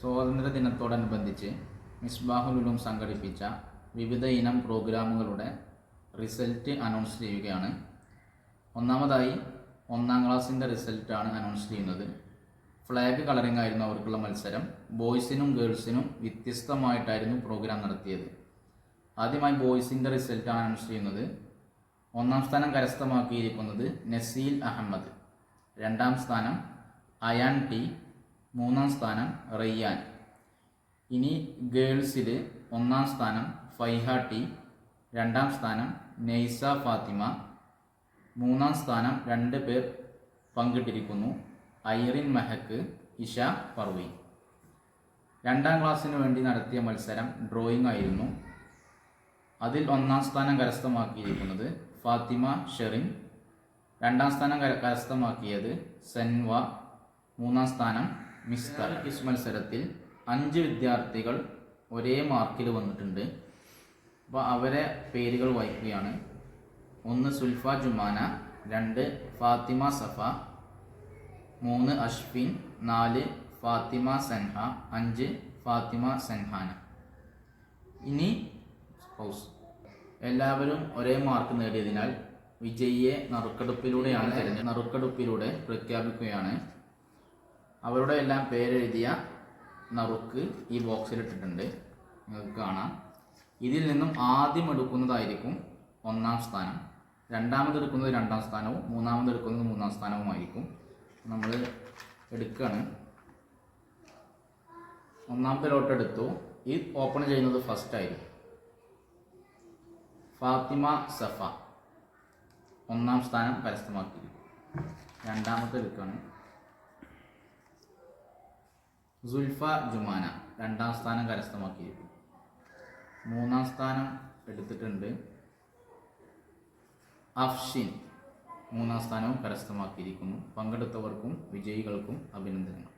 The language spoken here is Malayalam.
സ്വാതന്ത്ര്യ ദിനത്തോടനുബന്ധിച്ച് മിസ്ബാഹുൽ ഉലൂം സംഘടിപ്പിച്ച വിവിധ ഇനം പ്രോഗ്രാമുകളുടെ റിസൾട്ട് അനൗൺസ് ചെയ്യുകയാണ്. ഒന്നാമതായി 1-ാം ക്ലാസ്സിൻ്റെ റിസൾട്ടാണ് അനൗൺസ് ചെയ്യുന്നത്. ഫ്ലാഗ് കളറിംഗ് ആയിരുന്നു അവർക്കുള്ള മത്സരം. ബോയ്സിനും ഗേൾസിനും വ്യത്യസ്തമായിട്ടായിരുന്നു പ്രോഗ്രാം നടത്തിയത്. ആദ്യമായി ബോയ്സിൻ്റെ റിസൾട്ടാണ് അനൗൺസ് ചെയ്യുന്നത്. 1-ാം സ്ഥാനം കരസ്ഥമാക്കിയിരിക്കുന്നത് നസീൽ അഹമ്മദ്, 2-ാം സ്ഥാനം അയാൻ ടി, 3-ാം സ്ഥാനം റയ്യാൻ. ഇനി ഗേൾസിൽ 1-ാം സ്ഥാനം ഫൈഹ ടി, 2-ാം സ്ഥാനം നെയ്സ ഫാത്തിമ, 3-ാം സ്ഥാനം 2 പേർ പങ്കിട്ടിരിക്കുന്നു, ഐറിൻ മെഹക്ക്, ഇഷ പർവീൻ. 2-ാം ക്ലാസ്സിന് വേണ്ടി നടത്തിയ മത്സരം ഡ്രോയിങ് ആയിരുന്നു. അതിൽ 1-ാം സ്ഥാനം കരസ്ഥമാക്കിയിരിക്കുന്നത് ഫാത്തിമ ഷെറിൻ, 2-ാം സ്ഥാനം കരസ്ഥമാക്കിയത് സെൻവ, 3-ാം സ്ഥാനം മിസ്തർ. ക്വിസ് മത്സരത്തിൽ 5 വിദ്യാർത്ഥികൾ ഒരേ മാർക്കിൽ വന്നിട്ടുണ്ട്. അപ്പോൾ അവരെ പേരുകൾ വായിക്കുകയാണ്. 1 സുൽഫ ജുമാന, 2 ഫാത്തിമ സഫ, 3 അഷ്ഫിൻ, 4 ഫാത്തിമ സൻഹ, 5 ഫാത്തിമ സൻഹാന. ഇനി ഹൗസ് എല്ലാവരും ഒരേ മാർക്ക് നേടിയതിനാൽ വിജയിയെ നറുക്കെടുപ്പിലൂടെ പ്രഖ്യാപിക്കുകയാണ്. അവരുടെ എല്ലാം പേരെഴുതിയ നറുക്ക് ഈ ബോക്സിൽ ഇട്ടിട്ടുണ്ട്, നിങ്ങൾക്ക് കാണാം. ഇതിൽ നിന്നും ആദ്യം എടുക്കുന്നതായിരിക്കും 1-ാം സ്ഥാനം, രണ്ടാമത് എടുക്കുന്നത് 2-ാം സ്ഥാനവും, മൂന്നാമത് എടുക്കുന്നത് 3-ാം സ്ഥാനവുമായിരിക്കും. നമ്മൾ എടുക്കുകയാണ്. 1-ാമത്തെ ലോട്ട് എടുത്തു. ഈ ഓപ്പൺ ചെയ്യുന്നത് ഫസ്റ്റ് ആയിരിക്കും. ഫാത്തിമ സഫ 1-ാം സ്ഥാനം കരസ്ഥമാക്കിയിരിക്കും. 2-ാമത്തെ എടുക്കുകയാണ്. സുൽഫ ജുമാന 2-ാം സ്ഥാനം കരസ്ഥമാക്കിയിരിക്കും. 3-ാം സ്ഥാനം എടുത്തിട്ടുണ്ട് അഫ്ഷിൻ, 3-ാം സ്ഥാനവും കരസ്ഥമാക്കിയിരിക്കുന്നു. പങ്കെടുത്തവർക്കും വിജയികൾക്കും അഭിനന്ദനങ്ങൾ.